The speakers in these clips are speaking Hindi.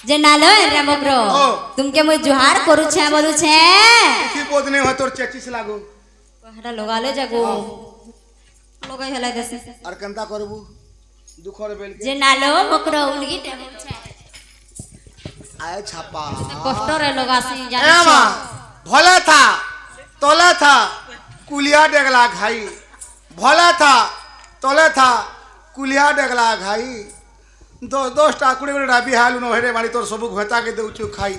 जे नालो रे मगरो तुमके मुझ जुहार करू छे बोलू छे की बोध नहीं हो तोर चेचिस लागो कहरा लगाले जागो लगाई हला देसे और कंता करबू दुखर बेल के जे नालो मगरो उलगी टे बोल छे आए छापा कष्ट रे लगासी ए जाने मां भला था तोला था कुलिया डेगला घाई भला था तोला था कुलिया डेगला घाई दो टाकुड़ी में डाबी हालू न हेरे मारी तोर सबु घता के देउ छु खाई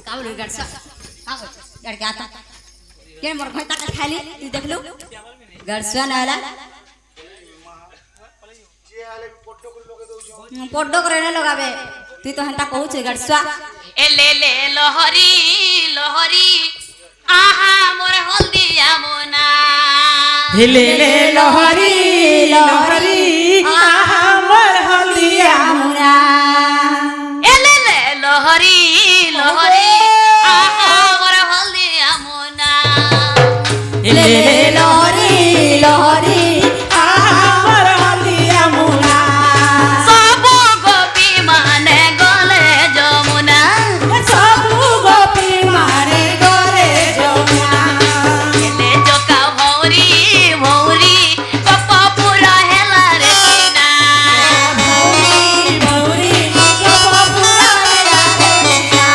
का बोल गड़सा का बोल गड़ के आता के मोर घटा के खाली तू देख लो गड़सा नाला जे आले पोट्टो को लोगे देउ छु पोड्डो करे न लगाबे तू तो हंता कहू छे गड़सा ए ले ले लहरी लहरी आहा मोर हल्दिया मोना हिले ले लहरी लहरी आहा मोर हल्दिया मुरा ए ले ले लहरी लहरी आहा मोर हल्दिया मोना हिले ले लहरी लहरी आहा मोर हल्दिया मुना सब गोपी माने गले जमुना सबु गोपी मारे गरे जमुना ले जोका भौरी भौरी पप्पा पूरा हेला रे सीना भौरी भौरी कपा पूरा मेरा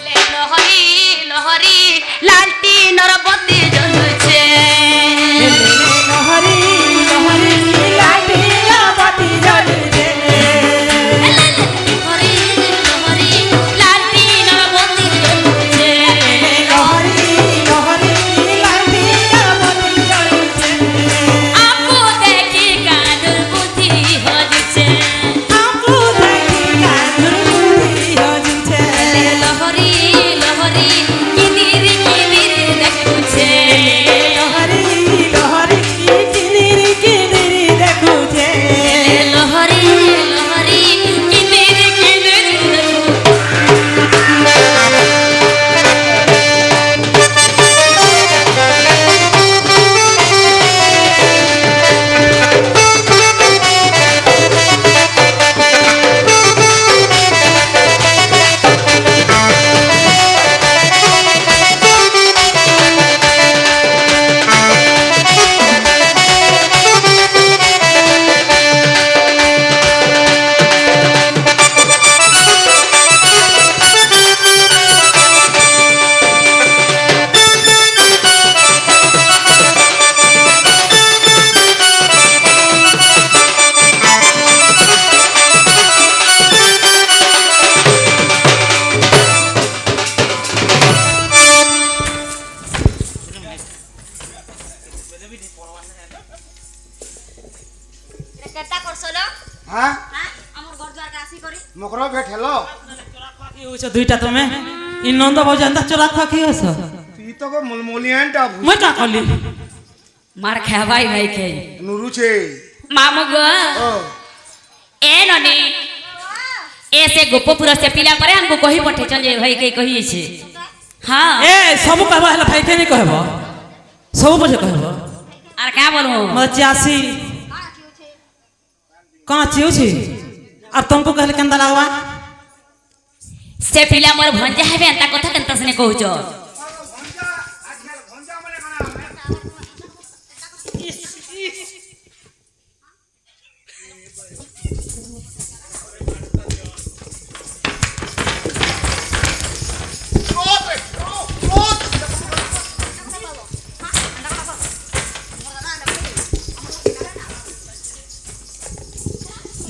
ले लहरी लहरी लालटी नरबती जलुछे लहरी लहरी लाटिया बती जलुछे लहरी लहरी लालटी नरबती जलुछे लहरी लहरी लाटिया बती जलुछे आपको देखी कादुर बुद्धि हजुछे आपको देखी कादुर हजुछे लहरी लहरी किदिर किदिर देखुछे लहरी लहरी किनिर देखुछे लहरी लहरी किदिर किदिर देखुछे केता करसलो हां हां हमर घर द्वार का आसी करी मकरो भेट हेलो কি হইছে দুইটা তুমি ই নন্দ বাবু জানতা চোরা খা কি হইছে ती तो को मुलमुलियनटा মই কা কলি मार खावाई भाई के नुरु छे मामू गो ओ ए ननी ऐसे गोपपुर से पिला करे हमको कही पठे चल भाई के कही छे हां এ সবু কহবা হলা ভাই কে নি কহব সবু বজে কহব আর का बोलू मचासी कहाँ चियो छी और तुमको कहले केंदा लागवा से पिला मोर भंजा हेबे अंता कथा केनता सने कहूचो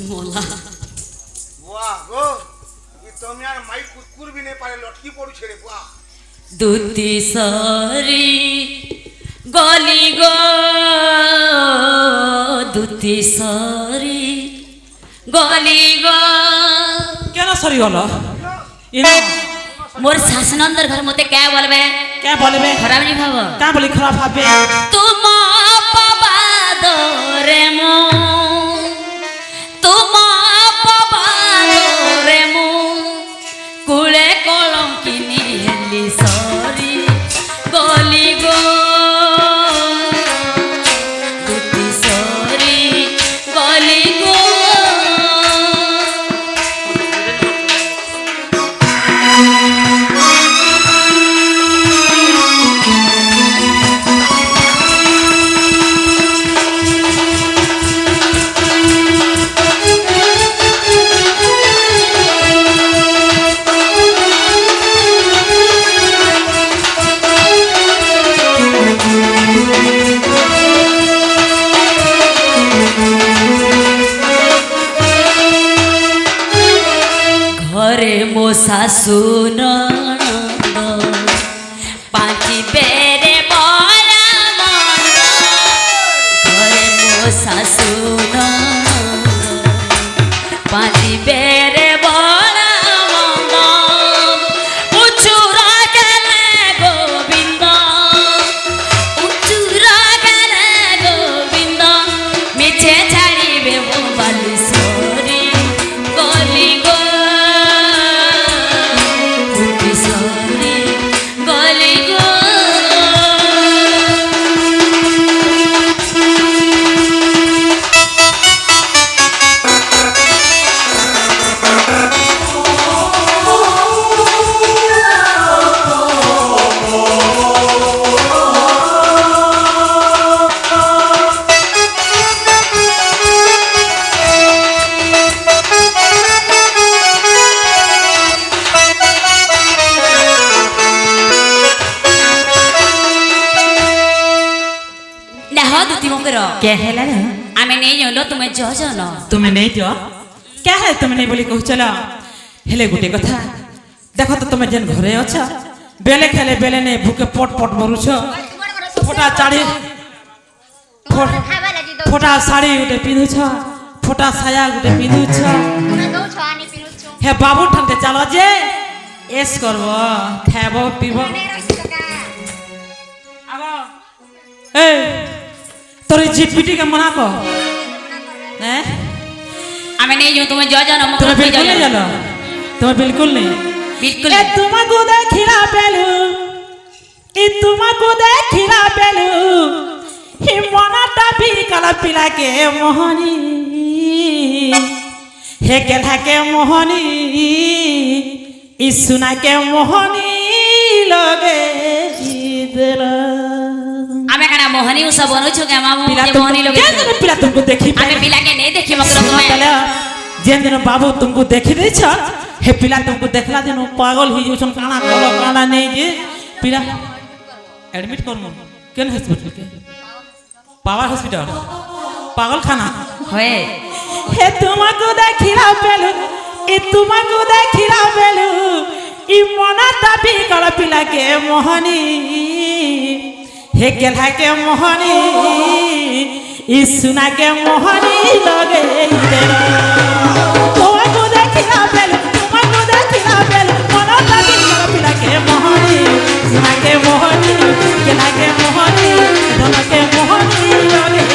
मोला वाह गो ये तुम यार माई कुकुर भी नहीं पारे लटकी पड़ू छे रे वाह दूती सरी गली गो दूती सरी गली गो কেন কেন সরি হলো ইনো মোর শাসনন্দর ঘর মতে কে বলবে কে বলবে খারাপ নি ভাব কে বলি খারাপ ভাবে তুম পবাদরে মো তুম পবাদরে মো কুলে কলঙ্কিনী হেলি সরি গলি গো দুতি সরি গলি গো ঘরে মো শাশু ননদ পাঁচি বেড়ে বলা মন্দ ঘরে মো শাশু ননদ পাঁচি বেড়ে বলা মন্দ উচুরা গেলে গোবিন্দ উচুরা গেলে গোবিন্দ মিছে ছাড়িবে মো বালেশ্বরী গলি গো গলি গো কে হেলা রে আমি নেই জানো তুমি যজন তুমি নেই যো কে হে তুমি নেই বলি কহু চলো হেলে গুটে কথা দেখো তো তুমি যেন ঘরে অছ বেলে খেলে বেলে নে ভুকে পট পট মরুছ ফোটা চাড়ি ফোটা শাড়ি গুটে পিঁধুছ ফোটা সায়া গুটে পিঁধুছ হে বাবু ঠান্তে চালো যে এস করব খাব পিব এই তোর জিপিটি কে মনা কর হ্যাঁ আমি নেই জানো তুমি যজন তুমি বিলকুল नहीं জানো তুমি বিলকুল नहीं बिल्कुल ए तुमको देखिला पेलू ए तुमको देखिला पेलू हि मनाटा भी कला पिला के मोहनी हे केला के मोहनी ई सुना के मोहनी लगे इधर আমি কেন মোহনী উৎসব বনুছো কে মামু पिला মোহনী লোক तुमको पिला तुमको देखी আমি পিলাকে নেই দেখি মকর তুমি जेन दिन बाबू तुमको देखी दे छ हे पिला तुमको देखला दिन पागल हो जछन काना कलो काना नहीं जे पिला एडमिट कर मु केन हॉस्पिटल के पावर हॉस्पिटल पागल खाना होए हे तुमको देखिला पेलू ए तुमको देखिला पेलू ई मना ताबी कर पिला के मोहनी हे केला के मोहनी ई सुना के मोहनी लगे तेरा तुमको देखिला पेलू तुमको देखिला पेलू मना ताबी कर पिला के मोहनी सुना के मोहनी केला के मोहनी दोनों के मोहनी लगे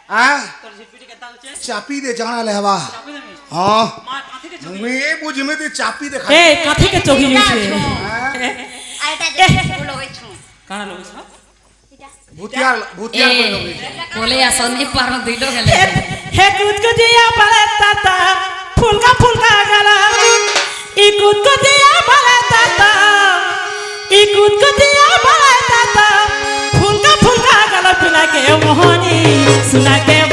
हाँ चापी दे जाना ले हवा हाँ मैं बुझ में ते चापी दे ए काथे के चोगी जइसे काना लोग छ भूतिया भूतिया ए बोले या सोनी पार में दिलो गेले हे कुछ जिया पड़े ताता फुलका गला सुना के